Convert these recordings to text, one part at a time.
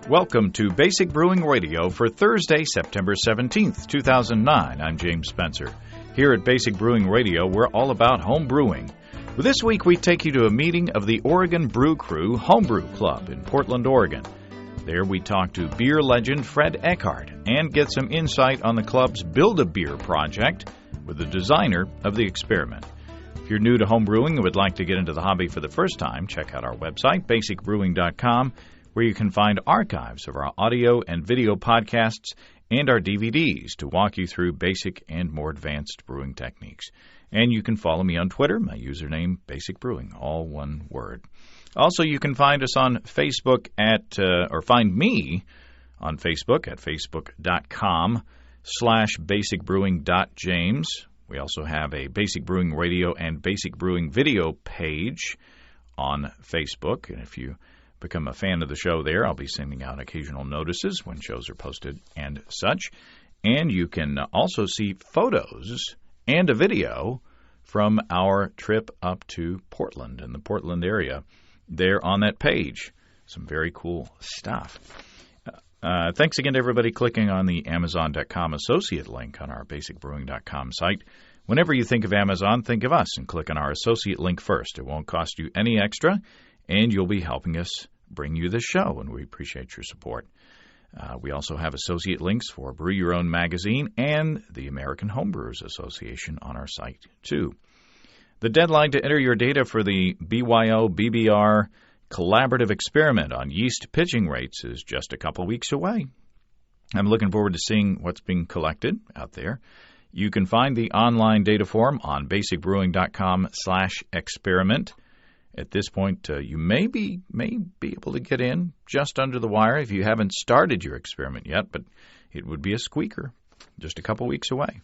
Welcome to Basic Brewing Radio for Thursday, September 17th, 2009. I'm James Spencer. Here at Basic Brewing Radio, we're all about home brewing. This week, we take you to a meeting of the Oregon Brew Crew Homebrew Club in Portland, Oregon. There we talk to beer legend Fred Eckhardt and get some insight on the club's Build-A-Beer project with the designer of the experiment. If you're new to home brewing and would like to get into the hobby for the first time, check out our website, basicbrewing.com, where you can find archives of our audio and video podcasts and our DVDs to walk you through basic and more advanced brewing techniques. And you can follow me on Twitter, my username, Basic Brewing, all one word. Also, you can find us on Facebook or find me on Facebook at facebook.com/basicbrewing.james. We also have a Basic Brewing Radio and Basic Brewing video page on Facebook. And if you become a fan of the show there, I'll be sending out occasional notices when shows are posted and such. And you can also see photos and a video from our trip up to Portland and the Portland area there on that page. Some very cool stuff. Thanks again to everybody clicking on the Amazon.com associate link on our basicbrewing.com site. Whenever you think of Amazon, think of us and click on our associate link first. It won't cost you any extra, and you'll be helping us bring you this show, and we appreciate your support. We also have associate links for Brew Your Own magazine and the American Homebrewers Association on our site, too. The deadline to enter your data for the BYO-BBR collaborative experiment on yeast pitching rates is just a couple weeks away. I'm looking forward to seeing what's being collected out there. You can find the online data form on basicbrewing.com/experiment. At this point, you may be able to get in just under the wire if you haven't started your experiment yet, but it would be a squeaker just a couple weeks away.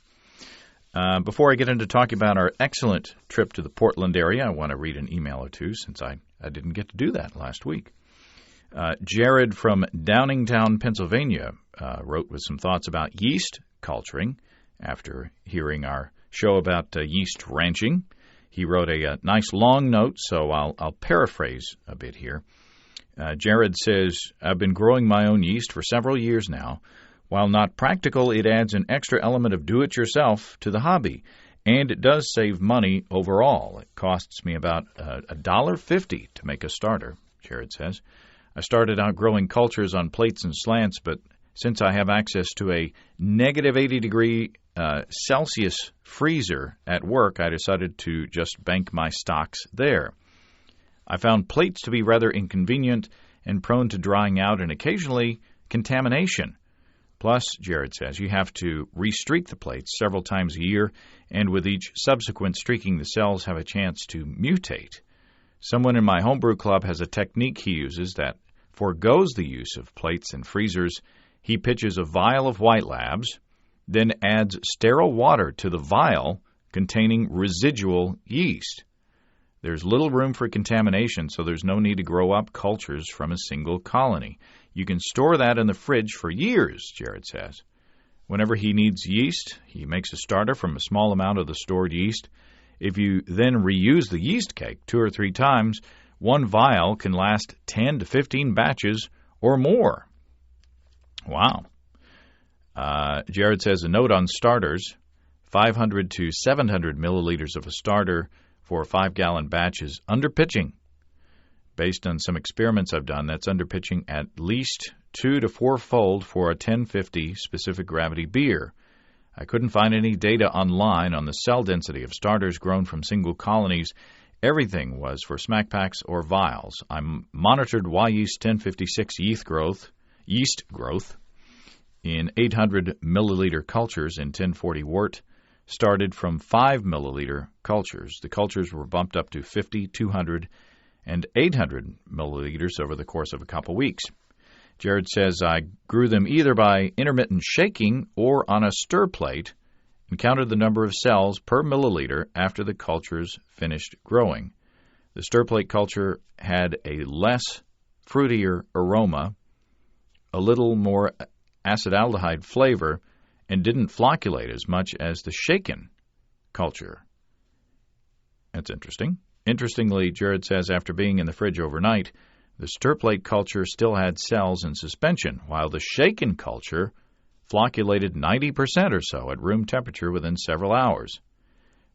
Before I get into talking about our excellent trip to the Portland area, I want to read an email or two since I didn't get to do that last week. Jared from Downingtown, Pennsylvania, wrote with some thoughts about yeast culturing after hearing our show about yeast ranching. He wrote a nice long note, so I'll paraphrase a bit here. Jared says, I've been growing my own yeast for several years now. While not practical, it adds an extra element of do-it-yourself to the hobby, and it does save money overall. It costs me about $1.50 to make a starter, Jared says. I started out growing cultures on plates and slants, but since I have access to a negative 80-degree Celsius freezer at work, I decided to just bank my stocks there. I found plates to be rather inconvenient and prone to drying out and occasionally contamination. Plus, Jared says, you have to restreak the plates several times a year, and with each subsequent streaking, the cells have a chance to mutate. Someone in my homebrew club has a technique he uses that forgoes the use of plates and freezers. He pitches a vial of White Labs, then adds sterile water to the vial containing residual yeast. There's little room for contamination, so there's no need to grow up cultures from a single colony. You can store that in the fridge for years, Jared says. Whenever he needs yeast, he makes a starter from a small amount of the stored yeast. If you then reuse the yeast cake 2 or 3 times, one vial can last 10 to 15 batches or more. Wow. Jared says a note on starters, 500 to 700 milliliters of a starter for 5-gallon batches underpitching. Based on some experiments I've done, that's underpitching at least 2 to 4-fold for a 1050 specific gravity beer. I couldn't find any data online on the cell density of starters grown from single colonies. Everything was for smack packs or vials. I monitored Y-yeast 1056 yeast growth in 800 milliliter cultures in 1040 wort, started from 5 milliliter cultures. The cultures were bumped up to 50, 200, and 800 milliliters over the course of a couple weeks. Jared says I grew them either by intermittent shaking or on a stir plate and counted the number of cells per milliliter after the cultures finished growing. The stir plate culture had a less fruitier aroma, a little more acetaldehyde flavor, and didn't flocculate as much as the shaken culture. That's interesting. Interestingly, Jared says after being in the fridge overnight, The stir plate culture still had cells in suspension, while the shaken culture flocculated 90% or so at room temperature within several hours.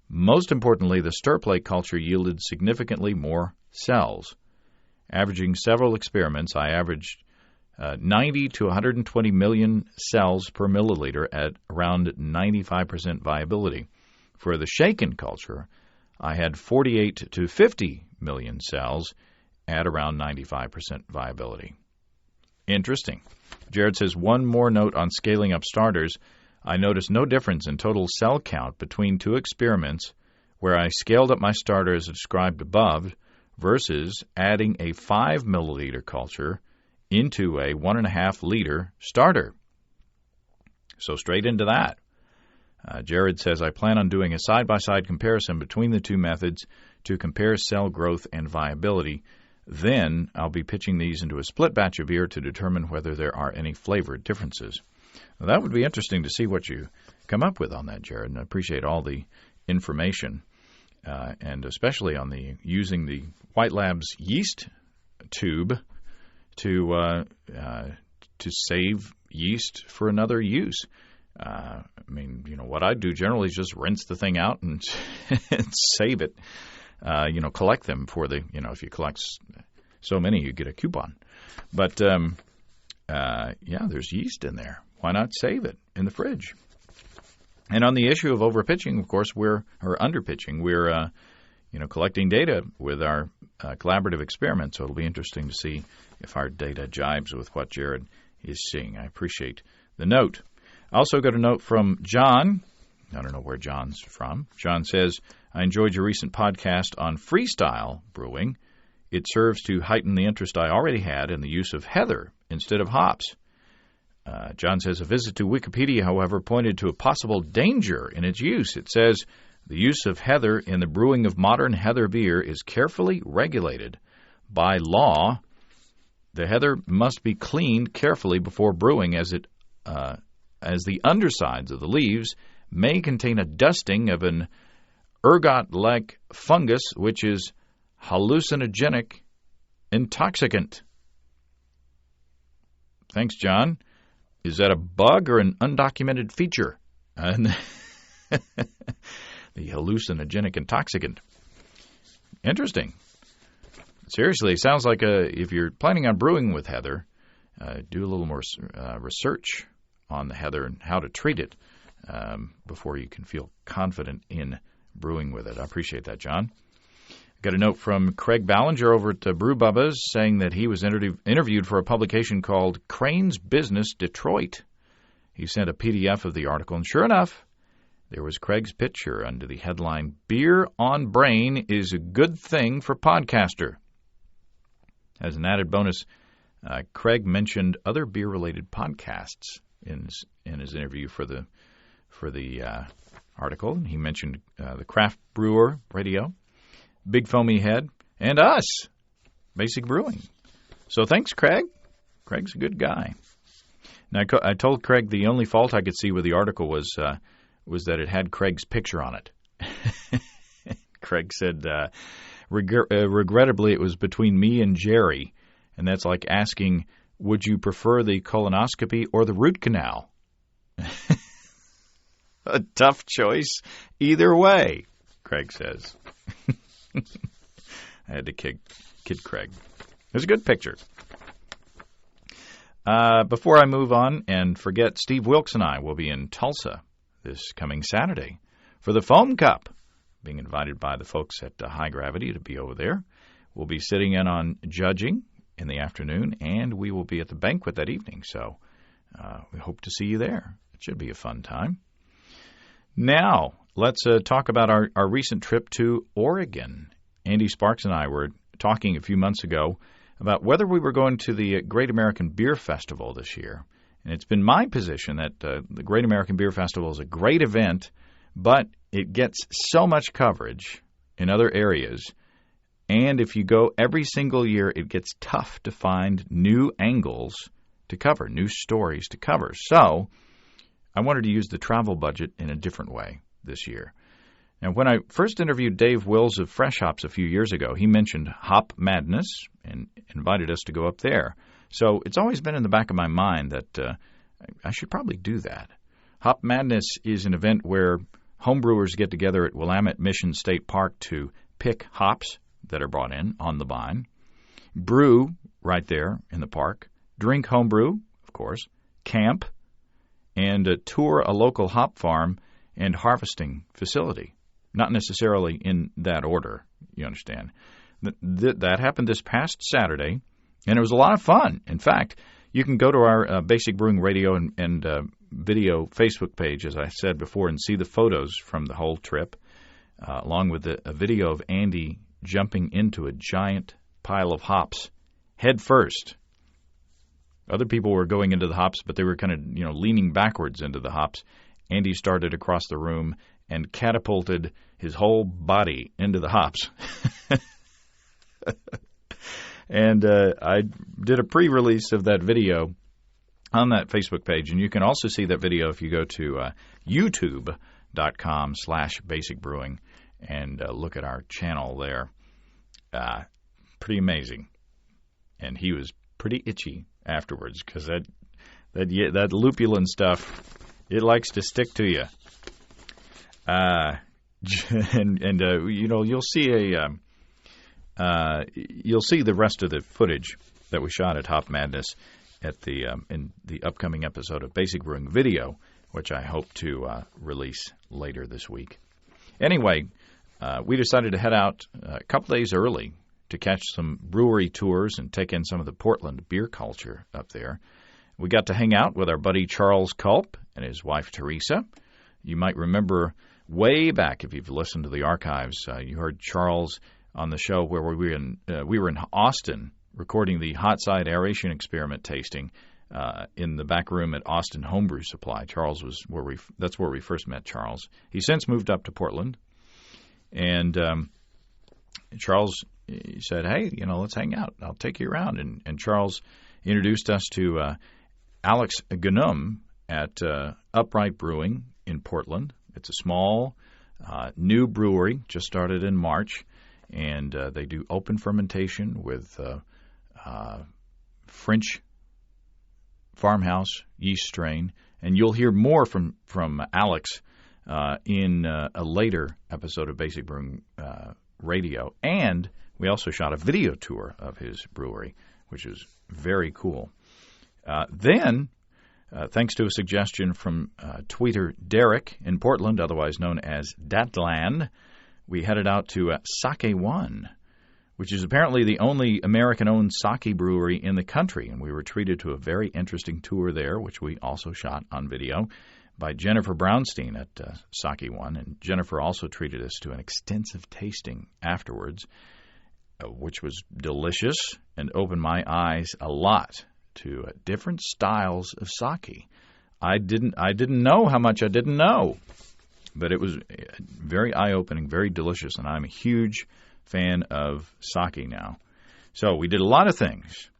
Most importantly, the stir plate culture yielded significantly more cells. Averaging several experiments, I averaged 90 to 120 million cells per milliliter at around 95% viability. For the shaken culture, I had 48 to 50 million cells at around 95% viability. Interesting. Jared says, one more note on scaling up starters. I noticed no difference in total cell count between two experiments where I scaled up my starter as described above versus adding a 5 milliliter culture into a 1.5 liter starter. So straight into that. Jared says, I plan on doing a side-by-side comparison between the two methods to compare cell growth and viability. Then I'll be pitching these into a split batch of beer to determine whether there are any flavor differences. Now, that would be interesting to see what you come up with on that, Jared, and I appreciate all the information, and especially on the using the White Labs yeast tube to save yeast for another use. I mean, what I do generally is just rinse the thing out and, and save it. Collect them for the, if you collect so many, you get a coupon. But, there's yeast in there. Why not save it in the fridge? And on the issue of overpitching, of course, or underpitching, we're, collecting data with our collaborative experiment. So it'll be interesting to see if our data jibes with what Jared is seeing. I appreciate the note. I also got a note from John. I don't know where John's from. John says, I enjoyed your recent podcast on freestyle brewing. It serves to heighten the interest I already had in the use of heather instead of hops. John says, a visit to Wikipedia, however, pointed to a possible danger in its use. It says, the use of heather in the brewing of modern heather beer is carefully regulated. By law, the heather must be cleaned carefully before brewing as the undersides of the leaves may contain a dusting of an ergot-like fungus, which is hallucinogenic intoxicant. Thanks, John. Is that a bug or an undocumented feature? The hallucinogenic intoxicant. Interesting. Seriously, it sounds like if you're planning on brewing with heather, do a little more research on the heather and how to treat it before you can feel confident in brewing with it. I appreciate that, John. Got a note from Craig Ballinger over at Brew Bubba's saying that he was interviewed for a publication called Crane's Business Detroit. He sent a PDF of the article, and sure enough, there was Craig's picture under the headline, Beer on Brain is a Good Thing for Podcaster. As an added bonus, Craig mentioned other beer-related podcasts in his interview for the article. He mentioned the Craft Brewer Radio, Big Foamy Head, and us, Basic Brewing. So thanks, Craig. Craig's a good guy. Now, I told Craig the only fault I could see with the article was that it had Craig's picture on it. Craig said, regrettably, it was between me and Jerry, and that's like asking, would you prefer the colonoscopy or the root canal? A tough choice either way, Craig says. I had to kid Craig. It was a good picture. Before I move on and forget, Steve Wilkes and I will be in Tulsa this coming Saturday for the Foam Cup, being invited by the folks at High Gravity to be over there. We'll be sitting in on judging in the afternoon, and we will be at the banquet that evening. So we hope to see you there. It should be a fun time. Now, let's talk about our recent trip to Oregon. Andy Sparks and I were talking a few months ago about whether we were going to the Great American Beer Festival this year. And it's been my position that the Great American Beer Festival is a great event, but it gets so much coverage in other areas. And if you go every single year, it gets tough to find new angles to cover, new stories to cover. So I wanted to use the travel budget in a different way this year. And when I first interviewed Dave Wills of Fresh Hops a few years ago, he mentioned Hop Madness and invited us to go up there. So it's always been in the back of my mind that I should probably do that. Hop Madness is an event where homebrewers get together at Willamette Mission State Park to pick hops that are brought in on the vine, brew right there in the park, drink homebrew, of course, camp, and tour a local hop farm and harvesting facility. Not necessarily in that order, you understand. That happened this past Saturday, and it was a lot of fun. In fact, you can go to our Basic Brewing Radio and video Facebook page, as I said before, and see the photos from the whole trip, along with a video of Andy jumping into a giant pile of hops head first. Other people were going into the hops, but they were kind of, leaning backwards into the hops. Andy started across the room and catapulted his whole body into the hops. And I did a pre-release of that video on that Facebook page, and you can also see that video if you go to youtube.com/basicbrewing and look at our channel there. Pretty amazing. And he was pretty itchy afterwards because that lupulin stuff, it likes to stick to you. You'll see you'll see the rest of the footage that we shot at Hop Madness at in the upcoming episode of Basic Brewing Video, which I hope to release later this week. Anyway, we decided to head out a couple days early to catch some brewery tours and take in some of the Portland beer culture up there. We got to hang out with our buddy Charles Culp and his wife Teresa. You might remember way back, if you've listened to the archives, you heard Charles on the show where we were in Austin recording the hot side aeration experiment tasting in the back room at Austin Homebrew Supply. Charles was that's where we first met Charles. He's since moved up to Portland, and Charles said, "Hey, let's hang out. I'll take you around." And Charles introduced us to Alex Gnum at Upright Brewing in Portland. It's a small, new brewery, just started in March, and they do open fermentation with French farmhouse yeast strain. And you'll hear more from Alex in a later episode of Basic Brewing Radio. And we also shot a video tour of his brewery, which is very cool. Then, thanks to a suggestion from tweeter Derek in Portland, otherwise known as Datland, we headed out to Sake One, which is apparently the only American-owned sake brewery in the country. And we were treated to a very interesting tour there, which we also shot on video, by Jennifer Brownstein at Sake One. And Jennifer also treated us to an extensive tasting afterwards, which was delicious and opened my eyes a lot to different styles of sake. I didn't know how much I didn't know, but it was very eye-opening, very delicious, and I'm a huge fan of sake now. So we did a lot of things,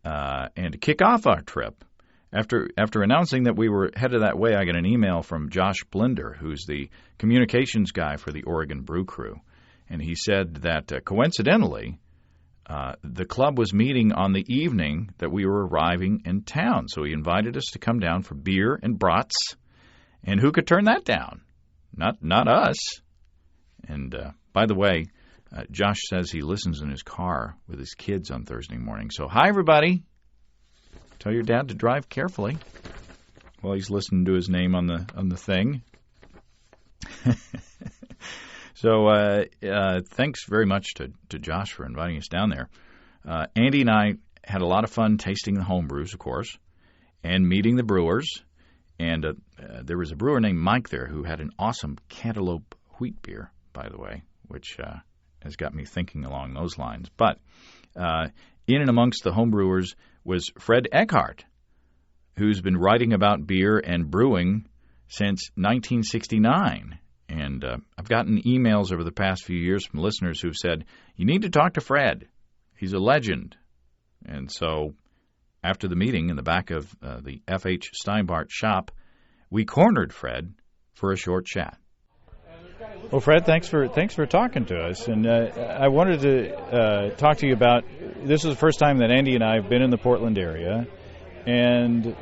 and to kick off our trip, after announcing that we were headed that way, I got an email from Josh Blinder, who's the communications guy for the Oregon Brew Crew, and he said that coincidentally, the club was meeting on the evening that we were arriving in town, so he invited us to come down for beer and brats, and who could turn that down? Not us. And by the way, Josh says he listens in his car with his kids on Thursday morning. So hi, everybody. Tell your dad to drive carefully while he's listening to his name on the thing. So thanks very much to Josh for inviting us down there. Andy and I had a lot of fun tasting the home brews, of course, and meeting the brewers. And there was a brewer named Mike there who had an awesome cantaloupe wheat beer, by the way, which has got me thinking along those lines. But in and amongst the homebrewers was Fred Eckhardt, who's been writing about beer and brewing since 1969. And I've gotten emails over the past few years from listeners who've said, you need to talk to Fred. He's a legend. And so after the meeting in the back of the F.H. Steinbart shop, we cornered Fred for a short chat. And there's kind of Well, Fred, thanks for talking to us. And I wanted to talk to you about, this is the first time that Andy and I have been in the Portland area, and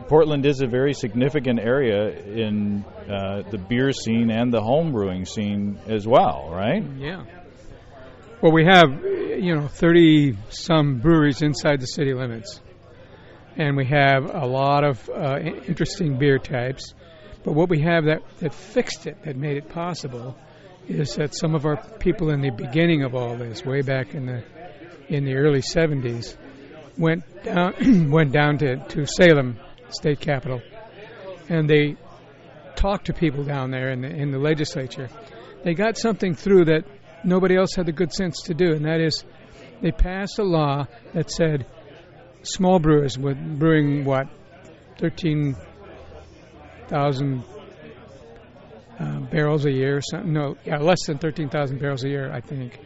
Portland is a very significant area in the beer scene and the home brewing scene as well, right? Yeah. Well, we have 30-some breweries inside the city limits, and we have a lot of interesting beer types. But what we have that fixed it, that made it possible, is that some of our people in the beginning of all this, way back in the early 70s, went down to Salem, state capital, and they talked to people down there in the legislature. They got something through that nobody else had the good sense to do, and that is they passed a law that said small brewers with brewing 13,000 barrels a year, less than 13,000 barrels a year, I think,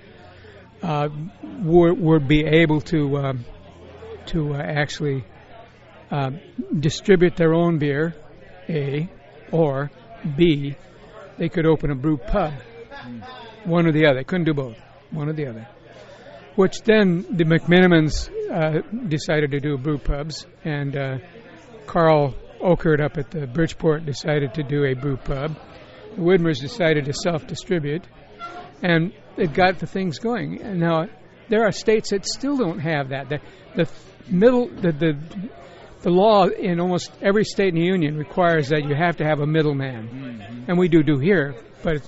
would be able to actually distribute their own beer, A, or B, they could open a brew pub, one or the other. They couldn't do both, one or the other. Which then the McMenamins decided to do brew pubs, and Carl Ockert up at the Bridgeport decided to do a brew pub. The Widmers decided to self-distribute, and it got the things going. And now there are states that still don't have that. The law in almost every state in the union requires that you have to have a middleman, and we do here, but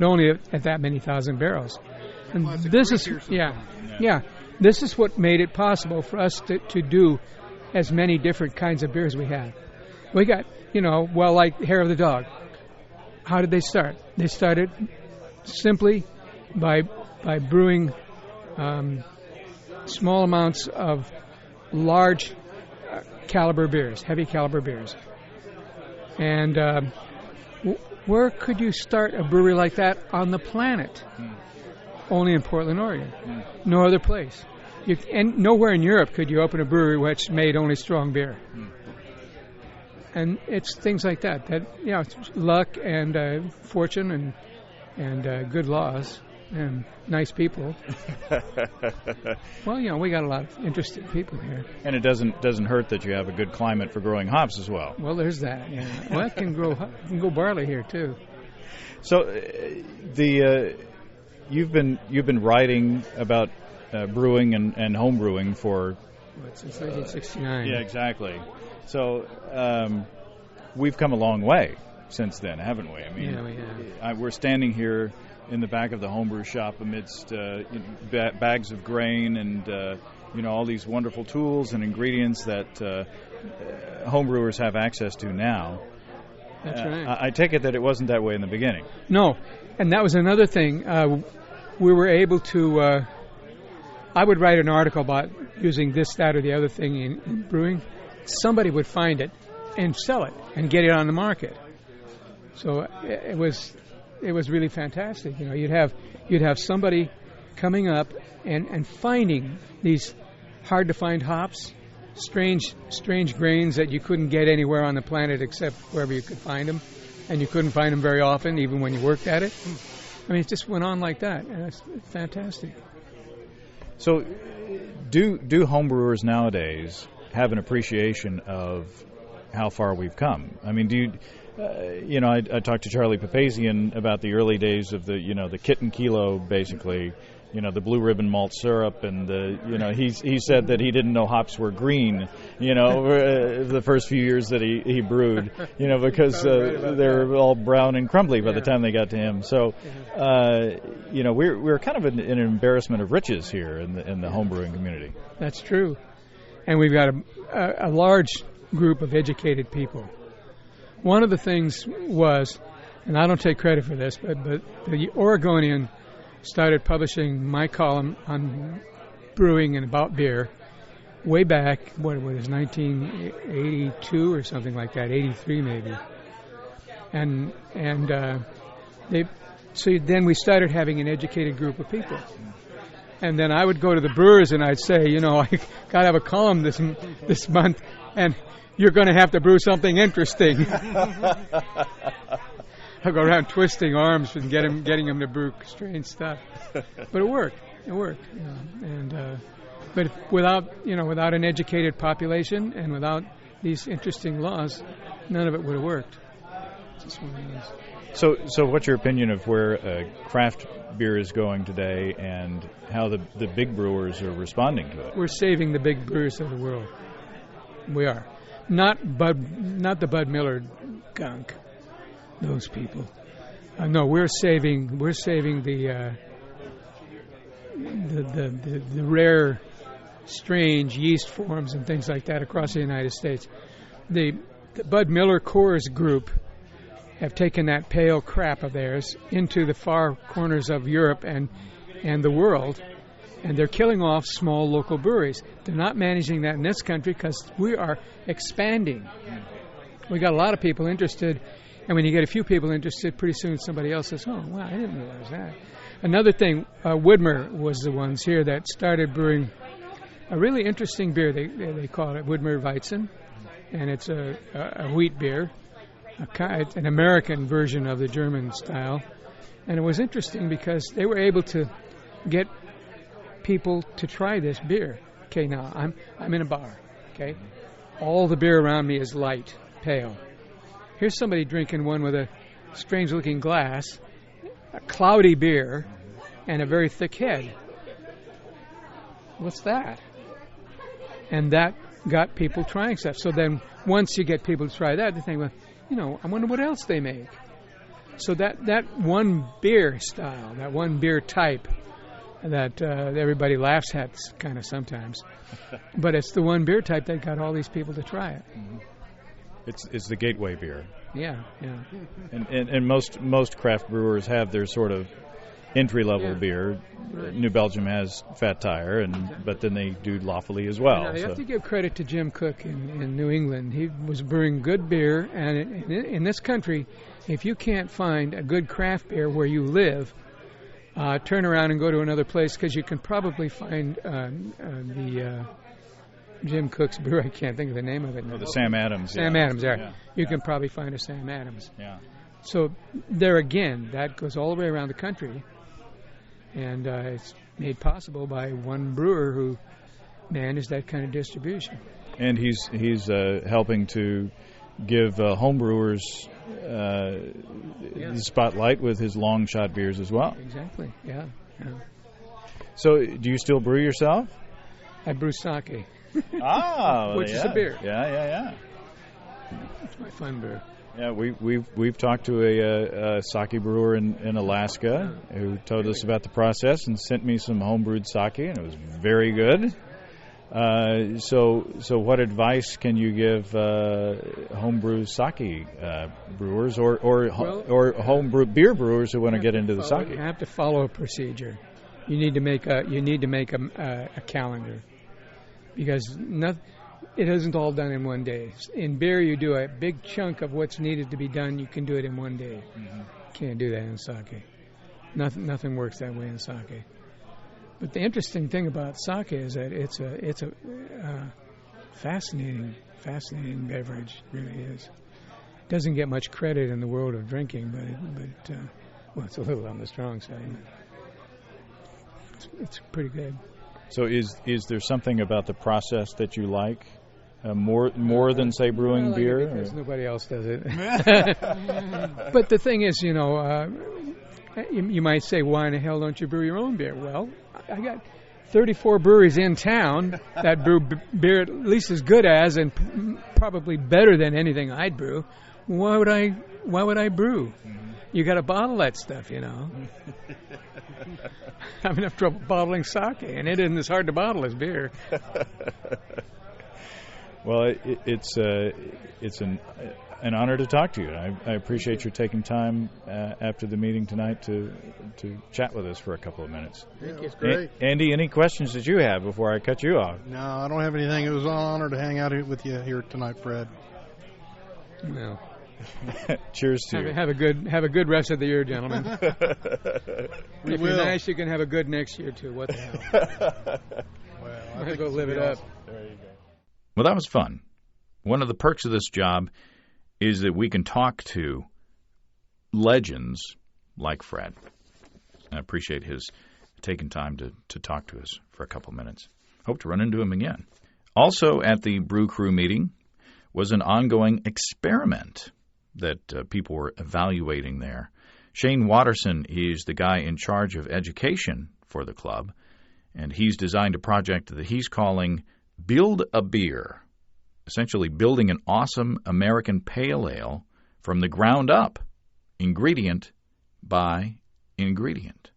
only at that many thousand barrels. And this is this is what made it possible for us to do as many different kinds of beers we have. We got, like Hair of the Dog. How did they start? They started simply by brewing small amounts of large caliber beers, heavy caliber beers. And where could you start a brewery like that on the planet? Only in Portland, Oregon. No other place. And nowhere in Europe could you open a brewery which made only strong beer. And it's things like that. It's luck and fortune and good laws and nice people. Well, we got a lot of interesting people here. And it doesn't hurt that you have a good climate for growing hops as well. Well, there's that. Yeah. Well, it can grow barley here too. So, you've been writing about brewing and home brewing for since 1969. Yeah, exactly. So we've come a long way since then, haven't we? I mean, we have. We're standing here in the back of the homebrew shop amidst bags of grain and all these wonderful tools and ingredients that homebrewers have access to now. That's right. I take it that it wasn't that way in the beginning. No, and that was another thing. We were able to. I would write an article about using this, that, or the other thing in brewing. Somebody would find it and sell it and get it on the market. So it was really fantastic. You'd have somebody coming up and finding these hard to find hops, strange grains that you couldn't get anywhere on the planet except wherever you could find them, and you couldn't find them very often, even when you worked at it. I mean, it just went on like that, and it's fantastic. So, do homebrewers nowadays have an appreciation of how far we've come? I mean, do you? I talked to Charlie Papazian about the early days of the kitten kilo, basically, the blue ribbon malt syrup, and he said that he didn't know hops were green, the first few years that he brewed, because they're all brown and crumbly by the time they got to him. So, we're kind of an embarrassment of riches here in the homebrewing community. That's true, and we've got a large group of educated people. One of the things was, and I don't take credit for this, but the Oregonian started publishing my column on brewing and about beer way back, what was 1982 or something like that, 83 maybe. And then we started having an educated group of people. And then I would go to the brewers and I'd say, I got to have a column this month, and you're going to have to brew something interesting. I go around twisting arms and getting them to brew strange stuff. But it worked. It worked. You know, and but without an educated population and without these interesting laws, none of it would have worked. It's just one of those. So what's your opinion of where craft beer is going today and how the big brewers are responding to it? We're saving the big brewers of the world. We are. Not the Bud Miller gunk. Those people. No, we're saving the rare, strange yeast forms and things like that across the United States. The Bud Miller Coors group have taken that pale crap of theirs into the far corners of Europe and the world, and they're killing off small local breweries. They're not managing that in this country because we are expanding. We got a lot of people interested, and when you get a few people interested, pretty soon somebody else says, "Oh, wow, I didn't realize that." Another thing, Widmer was the ones here that started brewing a really interesting beer. They call it Widmer Weizen, and it's a wheat beer, an American version of the German style. And it was interesting because they were able to get people to try this beer. Okay, now I'm in a bar. Okay, all the beer around me is light, pale. Here's somebody drinking one with a strange-looking glass, a cloudy beer, and a very thick head. What's that? And that got people trying stuff. So then once you get people to try that, they think, well, I wonder what else they make. So that one beer style, that one beer type that everybody laughs at kind of sometimes, but it's the one beer type that got all these people to try it. Mm-hmm. It's the gateway beer. Yeah. And most craft brewers have their sort of entry-level beer. Right. New Belgium has Fat Tire, but then they do Lawfully as well. You have to give credit to Jim Cook in New England. He was brewing good beer, and in this country, if you can't find a good craft beer where you live, turn around and go to another place because you can probably find the Jim Cook's brew. I can't think of the name of it now. Oh, the Sam Adams. Sam Adams, there. Yeah. You can probably find a Sam Adams. Yeah. So there again, that goes all the way around the country. And it's made possible by one brewer who managed that kind of distribution. And he's helping to give homebrewers the spotlight with his long shot beers as well. Exactly, yeah. So do you still brew yourself? I brew sake. Which is a beer. Yeah. It's my fun brew. Yeah, we've talked to a sake brewer in Alaska who told us about the process and sent me some homebrewed sake, and it was very good. So what advice can you give homebrew sake brewers or homebrew beer brewers who want to get into the sake? You have to follow a procedure. You need to make a calendar because it isn't all done in one day. In beer, you do a big chunk of what's needed to be done. You can do it in one day. Mm-hmm. Can't do that in sake. Nothing works that way in sake. But the interesting thing about sake is that it's a fascinating beverage. It really is. It doesn't get much credit in the world of drinking, but it's a little on the strong side. It's pretty good. So is there something about the process that you like more than, say, brewing beer? Because nobody else does it. But the thing is, you might say, why in the hell don't you brew your own beer? Well, I got 34 breweries in town that brew beer at least as good as and probably better than anything I'd brew. Why would I brew? Mm-hmm. You got to bottle that stuff, I'm having enough trouble bottling sake, and it isn't as hard to bottle as beer. Well, it's an honor to talk to you. I appreciate you taking time after the meeting tonight to chat with us for a couple of minutes. Thank you. Great. Andy, any questions that you have before I cut you off? No, I don't have anything. It was an honor to hang out with you here tonight, Fred. No. Cheers to you. Have a good rest of the year, gentlemen. If you're nice, you can have a good next year too. What the hell? Well, I'm gonna go live it up. There you go. Well, that was fun. One of the perks of this job is that we can talk to legends like Fred. I appreciate his taking time to talk to us for a couple minutes. Hope to run into him again. Also at the Brew Crew meeting was an ongoing experiment that people were evaluating there. Shane Watterson is the guy in charge of education for the club, and he's designed a project that he's calling Build a Beer, essentially building an awesome American pale ale from the ground up, ingredient by ingredient.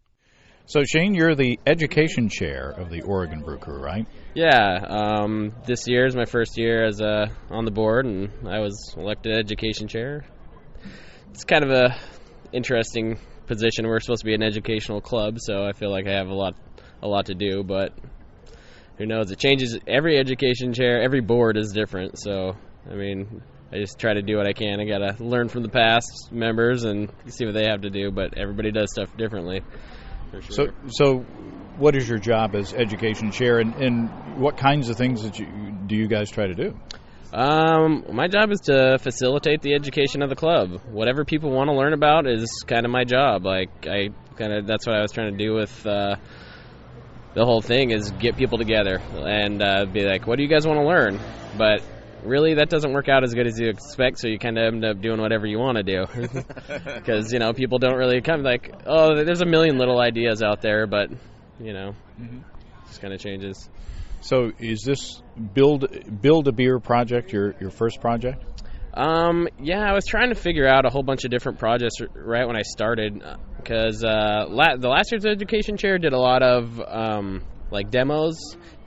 So, Shane, you're the education chair of the Oregon Brew Crew, right? Yeah. This year is my first year as on the board, and I was elected education chair. It's kind of a interesting position. We're supposed to be an educational club, so I feel like I have a lot to do, but who knows? It changes. Every education chair, every board is different, so, I mean, I just try to do what I can. I got to learn from the past members and see what they have to do, but everybody does stuff differently. For sure. So what is your job as education chair, and what kinds of things do you guys try to do? My job is to facilitate the education of the club. Whatever people want to learn about is kind of my job. Like, that's what I was trying to do with the whole thing, is get people together and be like, what do you guys want to learn? But really, that doesn't work out as good as you expect, so you kind of end up doing whatever you want to do. Because, people don't really come like, oh, there's a million little ideas out there, but, just kind of changes. So is this Build a Beer project your first project? Yeah, I was trying to figure out a whole bunch of different projects right when I started, because the last year's education chair did a lot of demos.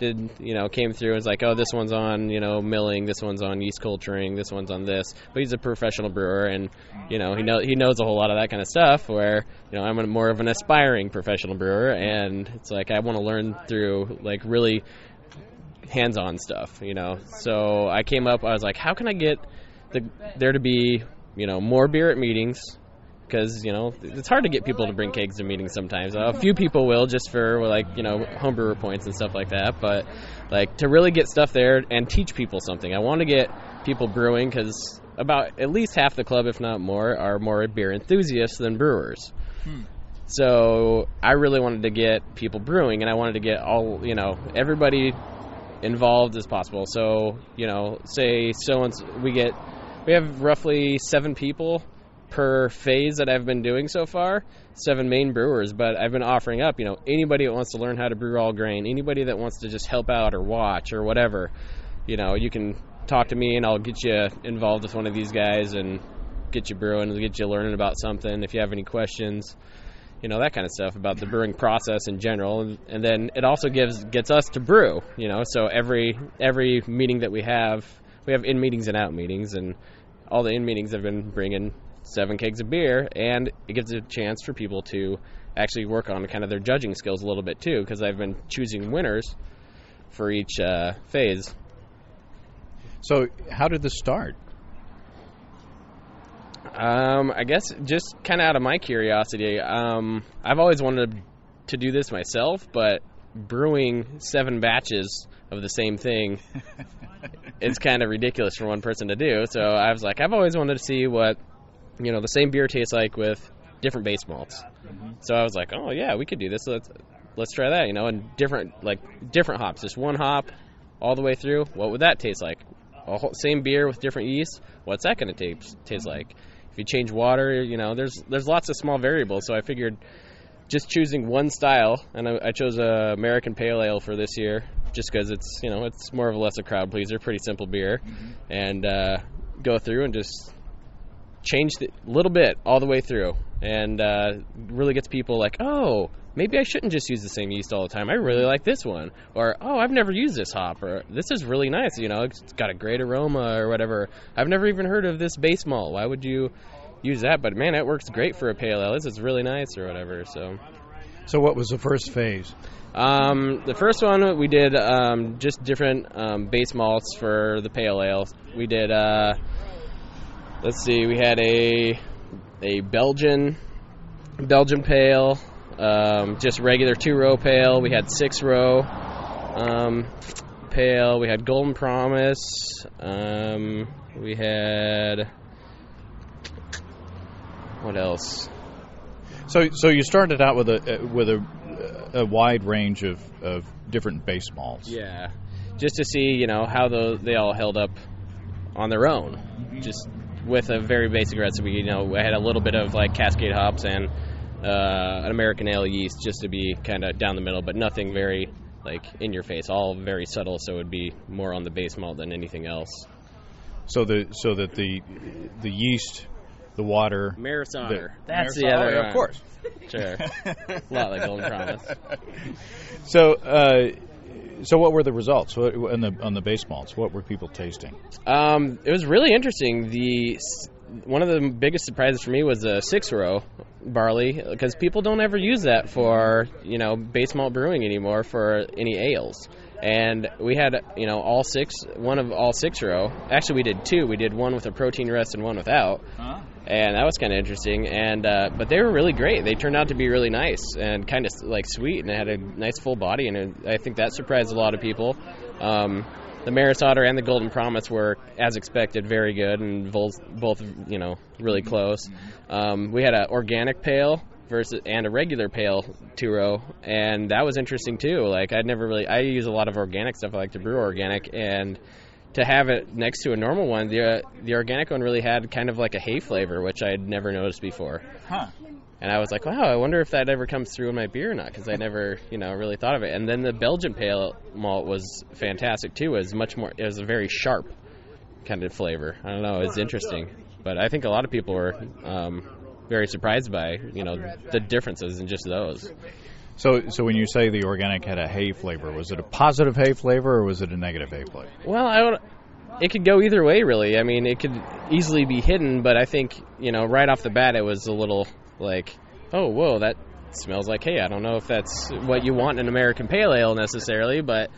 Came through and was like, oh, this one's on milling, this one's on yeast culturing, this one's on this. But he's a professional brewer, and he knows a whole lot of that kind of stuff. Where I'm more of an aspiring professional brewer, and it's like I want to learn through really hands-on stuff. So I was like, how can I get there to be more beer at meetings? Because, it's hard to get people to bring kegs to meetings sometimes. A few people will, just for, homebrewer points and stuff like that. But, to really get stuff there and teach people something. I want to get people brewing, because about at least half the club, if not more, are more beer enthusiasts than brewers. So I really wanted to get people brewing, and I wanted to get everybody involved as possible. So, say we have roughly 7 people per phase that I've been doing so far, 7 main brewers, but I've been offering up, anybody that wants to learn how to brew all grain, anybody that wants to just help out or watch or whatever, you can talk to me and I'll get you involved with one of these guys and get you brewing and get you learning about something. If you have any questions, that kind of stuff about the brewing process in general. And then it also gets us to brew, so every meeting that we have in meetings and out meetings, and all the in meetings have been bringing 7 kegs of beer, and it gives a chance for people to actually work on kind of their judging skills a little bit too, because I've been choosing winners for each phase. So how did this start? I guess just kind of out of my curiosity. I've always wanted to do this myself, but brewing 7 batches of the same thing is kind of ridiculous for one person to do. So I was like, I've always wanted to see what the same beer tastes like with different base malts. So I was like, oh yeah, we could do this. So let's try that, and different hops, just one hop all the way through. What would that taste like? Same beer with different yeast. What's that going to taste like? If you change water, there's lots of small variables. So I figured just choosing one style, and I chose a American Pale Ale for this year, just because it's it's more of a lesser crowd pleaser, pretty simple beer, and go through and just change a little bit all the way through, and really gets people like, oh, maybe I shouldn't just use the same yeast all the time. I really like this one. Or, oh, I've never used this hop. Or, this is really nice. It's got a great aroma or whatever. I've never even heard of this base malt. Why would you use that? But, man, it works great for a pale ale. This is really nice or whatever. So what was the first phase? The first one, we did just different base malts for the pale ale. We did, we had a Belgian pale, just regular 2-row pale. We had 6-row pale. We had Golden Promise. We had What else? So you started out with a wide range of different base malts. Yeah, just to see how they all held up on their own, just with a very basic recipe. I had a little bit of like Cascade hops and an American ale yeast just to be kind of down the middle, but nothing very like in your face. All very subtle, so it would be more on the base malt than anything else. So that the yeast, the water, Maris Otter. That's the other one. Of course. Sure. A lot like Golden Promise. So what were the results on the base malts? What were people tasting? It was really interesting. One of the biggest surprises for me was the 6-row barley, because people don't ever use that for base malt brewing anymore for any ales. And we had one of all 6-row. Actually, we did two. We did one with a protein rest and one without. Huh? And that was kind of interesting. And but they were really great. They turned out to be really nice and kind of like sweet, and it had a nice full body. And I think that surprised a lot of people. The Maris Otter and the Golden Promise were, as expected, very good, and both really close. We had an organic pale and a regular pale 2-row, and that was interesting too. Like I use a lot of organic stuff. I like to brew organic, and to have it next to a normal one, the organic one really had kind of like a hay flavor, which I had never noticed before. Huh. And I was like, wow, I wonder if that ever comes through in my beer or not, because I never, really thought of it. And then the Belgian pale malt was fantastic too. It was a very sharp kind of flavor. I don't know, it's interesting. But I think a lot of people were very surprised by, the differences in just those. So when you say the organic had a hay flavor, was it a positive hay flavor or was it a negative hay flavor? Well, it could go either way, really. I mean, it could easily be hidden, but I think, right off the bat, it was a little like, oh, whoa, that smells like hay. I don't know if that's what you want in an American Pale Ale necessarily, but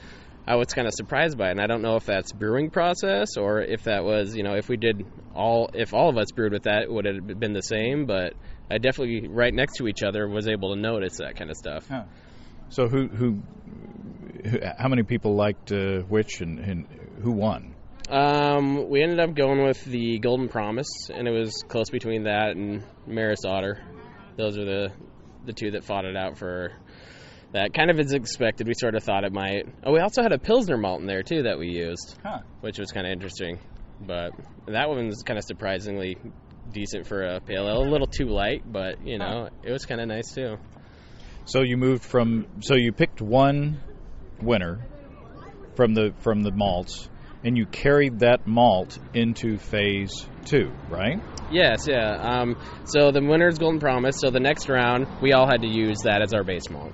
I was kind of surprised by it. And I don't know if that's brewing process or if that was, if all of us brewed with that, would it have been the same? But I definitely, right next to each other, was able to notice that kind of stuff. Huh. So how many people liked which and who won? We ended up going with the Golden Promise, and it was close between that and Maris Otter. Those are the two that fought it out for that. Kind of as expected. We sort of thought it might. Oh, we also had a Pilsner malt in there, too, that we used, which was kind of interesting. But that one was kind of surprisingly decent for a pale ale. A little too light, but, it was kind of nice, too. So you picked one winner from the malts, and you carried that malt into phase 2, right? Yes, yeah. So the winner's Golden Promise. So the next round, we all had to use that as our base malt.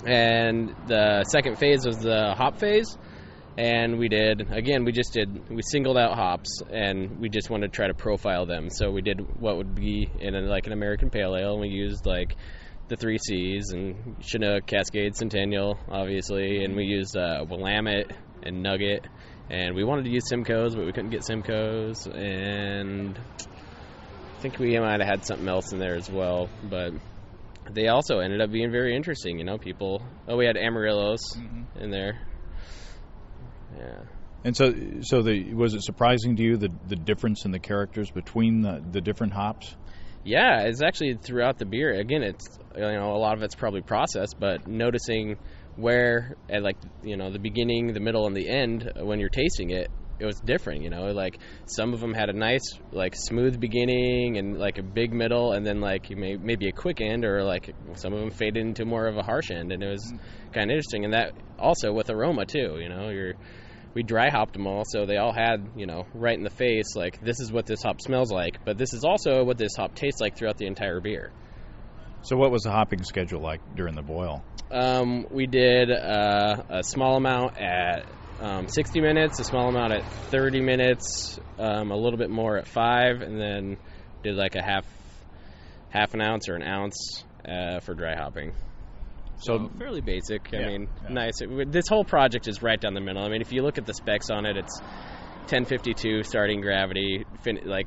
And the second phase was the hop phase. And we singled out hops, and we just wanted to try to profile them. So we did what would be in an American Pale Ale, and we used like the 3 C's and Chinook, Cascade, Centennial, obviously, and we used Willamette and Nugget. And we wanted to use Simcoe's, but we couldn't get Simcoe's, and I think we might have had something else in there as well. But they also ended up being very interesting, people. Oh, we had Amarillos in there. Yeah. And so was it surprising to you the difference in the characters between the different hops? Yeah, it's actually throughout the beer. Again, it's a lot of it's probably processed, but noticing where at the beginning, the middle, and the end when you're tasting it, it was different. Like some of them had a nice smooth beginning and like a big middle, and then maybe a quick end, or some of them faded into more of a harsh end, and it was kind of interesting. And that also with aroma too. We dry hopped them all, so they all had right in the face this is what this hop smells like, but this is also what this hop tastes like throughout the entire beer. So what was the hopping schedule like during the boil? We did a small amount at 60 minutes, a small amount at 30 minutes, a little bit more at 5, and then did a half an ounce or an ounce for dry hopping. So fairly basic. Nice. This whole project is right down the middle. If you look at the specs on it, it's 1052 starting gravity,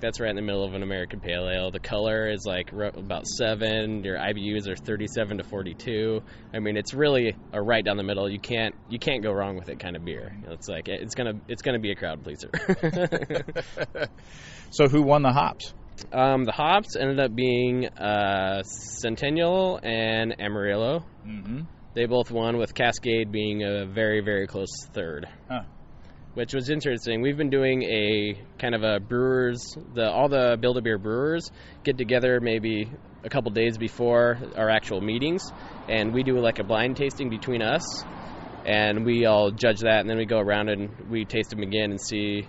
that's right in the middle of an American Pale Ale. The color is about 7. Your IBUs are 37 to 42. It's really a right down the middle. You can't go wrong with it kind of beer. It's gonna be a crowd pleaser. So who won the hops? The hops ended up being Centennial and Amarillo. Mm-hmm. They both won, with Cascade being a very, very close third. Huh. Which was interesting. We've been doing a kind of a brewers, all the Build-A-Beer brewers get together maybe a couple days before our actual meetings, and we do like a blind tasting between us, and we all judge that, and then we go around and we taste them again and see,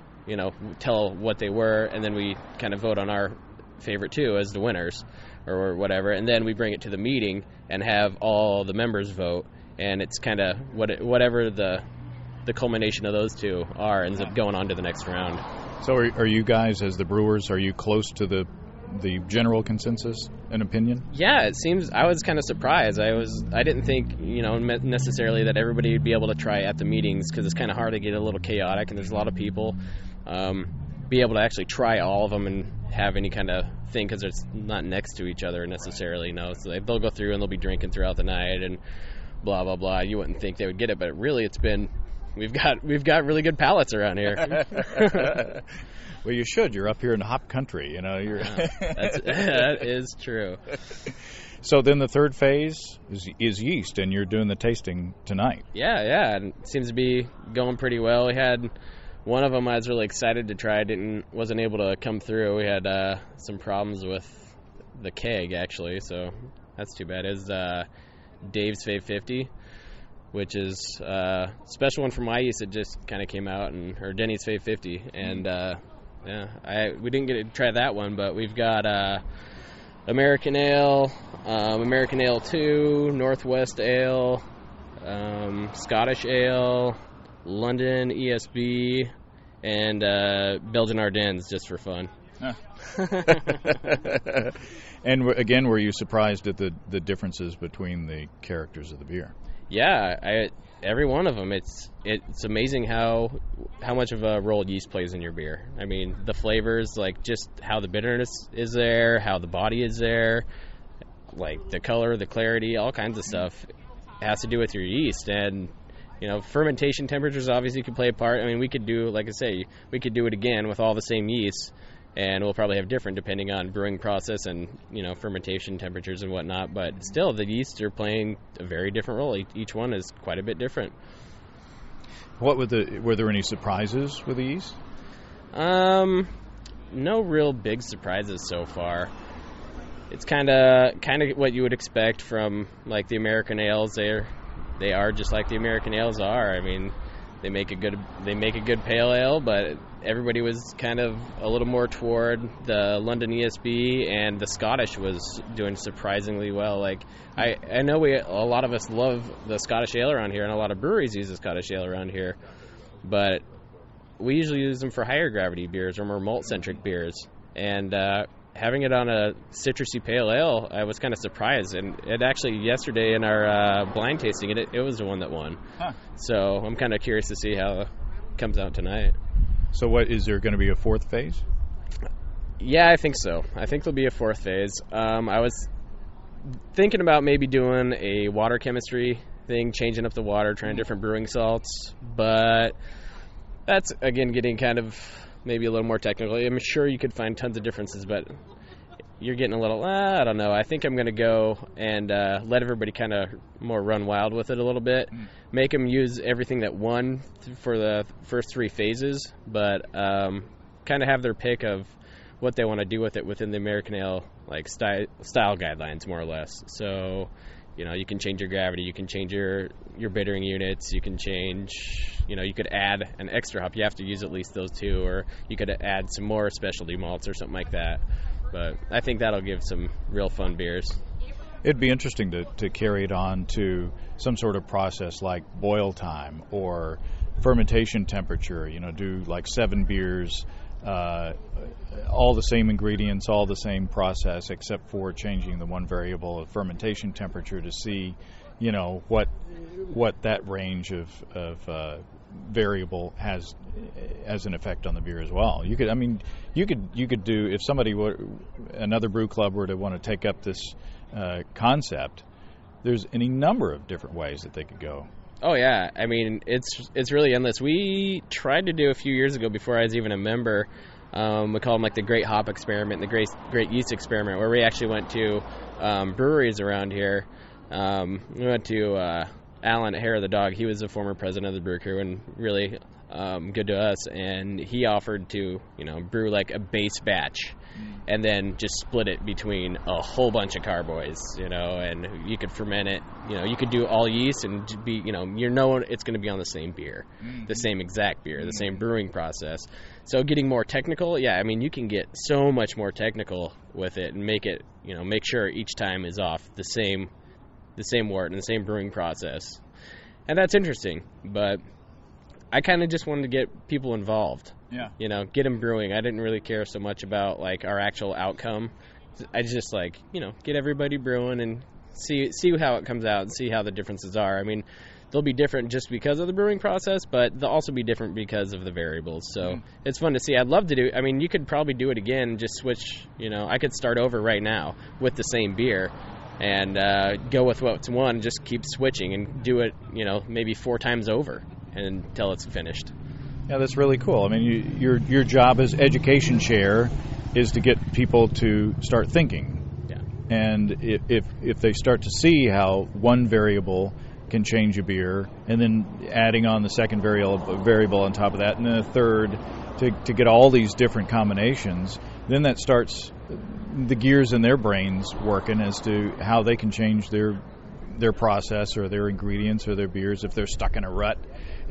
tell what they were, and then we kind of vote on our favorite two as the winners or whatever, and then we bring it to the meeting and have all the members vote, and it's kind of whatever the culmination of those two ends up going on to the next round. So are you guys, as the brewers, are you close to the general consensus and opinion? Yeah, it seems. I was kind of surprised. I didn't think, necessarily that everybody would be able to try at the meetings, because it's kind of hard to get a little chaotic and there's a lot of people. Be able to actually try all of them and have any kind of thing, because it's not next to each other necessarily. So they'll go through and they'll be drinking throughout the night and blah blah blah. You wouldn't think they would get it, but really it's been. We've got really good palates around here. Well, you should. You're up here in hop country, That is true. So then the third phase is yeast, and you're doing the tasting tonight. Yeah, and it seems to be going pretty well. We had one of them I was really excited to try. Wasn't able to come through. We had some problems with the keg, actually, so that's too bad. It's Dave's Fave 50. Which is a special one from my yeast that just kind of came out, or Denny's Fave 50, and we didn't get to try that one, but we've got American Ale, American Ale 2, Northwest Ale, Scottish Ale, London ESB, and Belgian Ardennes, just for fun. Huh. And again, were you surprised at the differences between the characters of the beer? Yeah, every one of them. It's amazing how much of a role yeast plays in your beer. I mean, the flavors, like just how the bitterness is there, how the body is there, like the color, the clarity, all kinds of stuff has to do with your yeast. And fermentation temperatures obviously could play a part. I mean, we could do, like I say, we could do it again with all the same yeast, and we'll probably have different depending on brewing process and fermentation temperatures and whatnot. But still, the yeasts are playing a very different role. Each one is quite a bit different. Were there any surprises with the yeast? No real big surprises so far. It's kind of what you would expect from like the American ales. They are just like the American ales are. I mean, they make a good pale ale, but everybody was kind of a little more toward the London ESB, and the Scottish was doing surprisingly well. Like I know a lot of us love the Scottish ale around here, and a lot of breweries use the Scottish ale around here, but we usually use them for higher gravity beers or more malt centric beers. And having it on a citrusy pale ale, I was kind of surprised. And it actually, yesterday in our blind tasting, it was the one that won. Huh. So I'm kind of curious to see how it comes out tonight. So is there going to be a fourth phase? Yeah, I think so. I think there'll be a fourth phase. I was thinking about maybe doing a water chemistry thing, changing up the water, trying different brewing salts. But that's, again, getting kind of maybe a little more technical. I'm sure you could find tons of differences, but you're getting a little, I don't know. I think I'm going to go and let everybody kind of more run wild with it a little bit. Make them use everything that won for the first three phases, but kind of have their pick of what they want to do with it within the American Ale like style guidelines, more or less. So, you can change your gravity, you can change your bittering units, you can change, you could add an extra hop. You have to use at least those two, or you could add some more specialty malts or something like that. But I think that'll give some real fun beers. It'd be interesting to carry it on to some sort of process like boil time or fermentation temperature, do like 7 beers, all the same ingredients, all the same process, except for changing the one variable of fermentation temperature to see, what that range of variable has as an effect on the beer as well. You could do, if another brew club were to want to take up this concept, there's any number of different ways that they could go. Oh yeah, I mean it's really endless. We tried to do a few years ago, before I was even a member, We call them like the Great Hop Experiment, the Great Yeast Experiment, where we actually went to breweries around here. We went to Alan at Hair of the Dog. He was the former president of the Brew Crew and really good to us. And he offered to, brew like a base batch and then just split it between a whole bunch of carboys, and you could ferment it. You could do all yeast and be, it's going to be on the same beer, the same exact beer, the same brewing process. So getting more technical, you can get so much more technical with it and make it, make sure each time is off the same wort and the same brewing process. And that's interesting, but I kind of just wanted to get people involved. Yeah. Get them brewing. I didn't really care so much about like our actual outcome. I just get everybody brewing and see how it comes out and see how the differences are. I mean, they'll be different just because of the brewing process, but they'll also be different because of the variables. So it's fun to see. I'd love to do. I mean, you could probably do it again. Just switch. I could start over right now with the same beer and go with what's one. Just keep switching and do it. Maybe 4 times over until it's finished. Yeah, that's really cool. I mean, your job as education chair is to get people to start thinking. Yeah. And if they start to see how one variable can change a beer, and then adding on the second variable on top of that, and then a third to get all these different combinations, then that starts the gears in their brains working as to how they can change their process or their ingredients or their beers if they're stuck in a rut.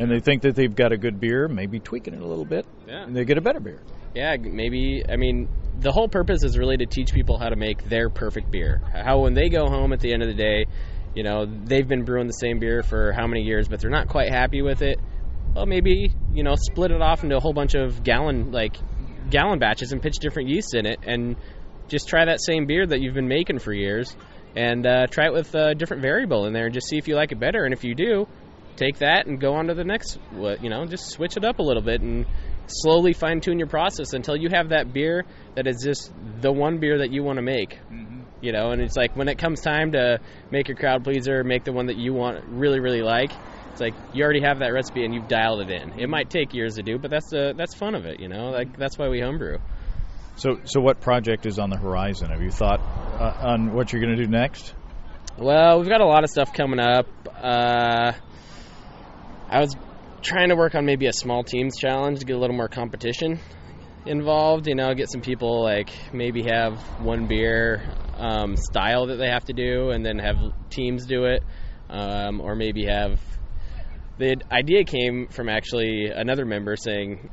And they think that they've got a good beer, maybe tweaking it a little bit, and they get a better beer. Yeah, maybe. I mean, the whole purpose is really to teach people how to make their perfect beer. How when they go home at the end of the day, they've been brewing the same beer for how many years, but they're not quite happy with it. Well, maybe, split it off into a whole bunch of gallon batches and pitch different yeasts in it, and just try that same beer that you've been making for years, and try it with a different variable in there, and just see if you like it better. And if you do, take that and go on to the next, just switch it up a little bit and slowly fine-tune your process until you have that beer that is just the one beer that you want to make. And it's like when it comes time to make your crowd pleaser, make the one that you want really, really like, it's like you already have that recipe and you've dialed it in. It might take years to do, but that's fun of it, that's why we homebrew. So what project is on the horizon? Have you thought on what you're going to do next? Well, we've got a lot of stuff coming up. I was trying to work on maybe a small teams challenge to get a little more competition involved, get some people maybe have one beer style that they have to do and then have teams do it, or maybe have the idea came from actually another member saying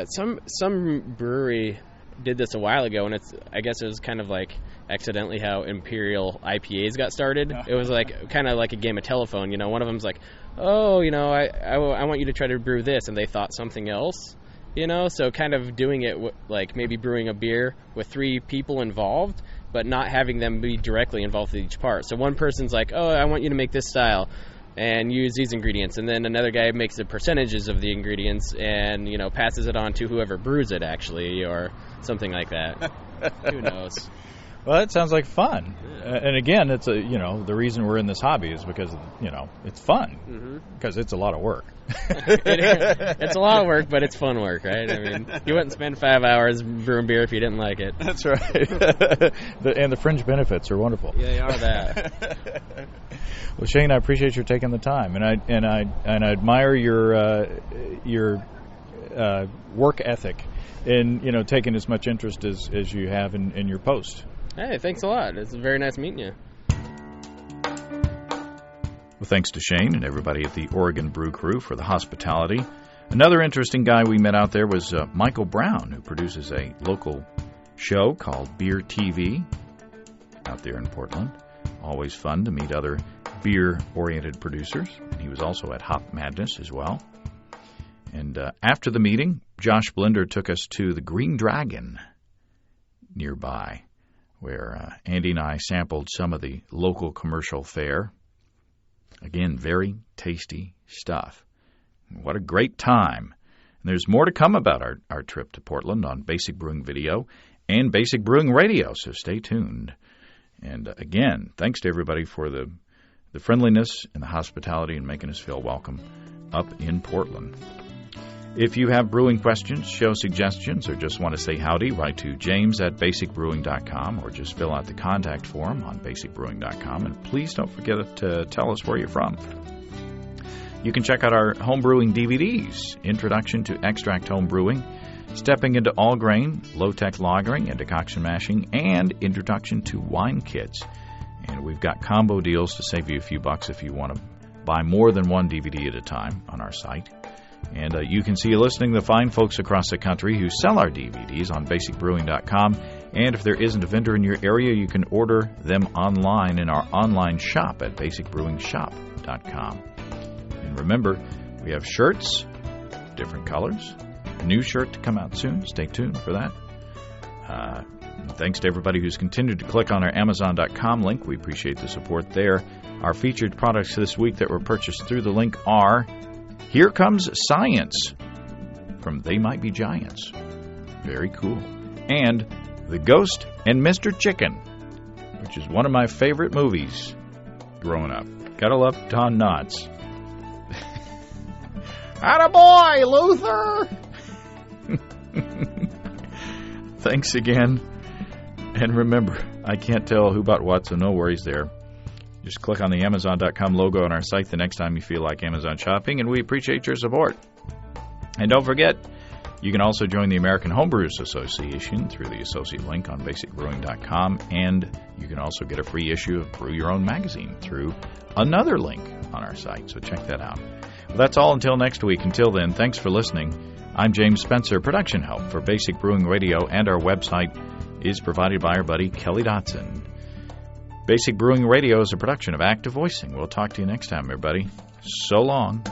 some brewery did this a while ago, and I guess it was kind of like accidentally how Imperial IPAs got started. It was kind of like a game of telephone. One of them's like, oh, I want you to try to brew this, and they thought something else. So kind of doing it maybe brewing a beer with 3 people involved, but not having them be directly involved with each part. So one person's like, oh, I want you to make this style and use these ingredients, and then another guy makes the percentages of the ingredients and passes it on to whoever brews it actually, or something like that. Who knows? Well, that sounds like fun. Yeah. And again, it's the reason we're in this hobby is because it's fun, because it's a lot of work. It's a lot of work, but it's fun work, right? I mean, you wouldn't spend 5 hours brewing beer if you didn't like it. That's right. And the fringe benefits are wonderful. Yeah, they are that. Well, Shane, I appreciate your taking the time, and I admire your work ethic in taking as much interest as you have in your post. Hey, thanks a lot. It's very nice meeting you. Well, thanks to Shane and everybody at the Oregon Brew Crew for the hospitality. Another interesting guy we met out there was Michael Brown, who produces a local show called Beer TV out there in Portland. Always fun to meet other beer-oriented producers. He was also at Hop Madness as well. And after the meeting, Josh Blinder took us to the Green Dragon nearby, where Andy and I sampled some of the local commercial fare. Again, very tasty stuff. What a great time. And there's more to come about our trip to Portland on Basic Brewing Video and Basic Brewing Radio, so stay tuned. And again, thanks to everybody for the friendliness and the hospitality and making us feel welcome up in Portland. If you have brewing questions, show suggestions, or just want to say howdy, write to james@basicbrewing.com or just fill out the contact form on basicbrewing.com. And please don't forget to tell us where you're from. You can check out our homebrewing DVDs, Introduction to Extract Home Brewing, Stepping into All Grain, Low-Tech Lagering and Decoction Mashing, and Introduction to Wine Kits. And we've got combo deals to save you a few bucks if you want to buy more than one DVD at a time on our site. And you can see listening to the fine folks across the country who sell our DVDs on basicbrewing.com. And if there isn't a vendor in your area, you can order them online in our online shop at basicbrewingshop.com. And remember, we have shirts, different colors, a new shirt to come out soon. Stay tuned for that. Thanks to everybody who's continued to click on our Amazon.com link. We appreciate the support there. Our featured products this week that were purchased through the link are Here Comes Science from They Might Be Giants. Very cool. And The Ghost and Mr. Chicken, which is one of my favorite movies growing up. Gotta love Don Knotts. Attaboy, Luther! Thanks again. And remember, I can't tell who bought what, so no worries there. Just click on the Amazon.com logo on our site the next time you feel like Amazon shopping, and we appreciate your support. And don't forget, you can also join the American Homebrewers Association through the associate link on basicbrewing.com, and you can also get a free issue of Brew Your Own magazine through another link on our site, so check that out. Well, that's all until next week. Until then, thanks for listening. I'm James Spencer. Production help for Basic Brewing Radio and our website is provided by our buddy Kelly Dotson. Basic Brewing Radio is a production of Active Voicing. We'll talk to you next time, everybody. So long.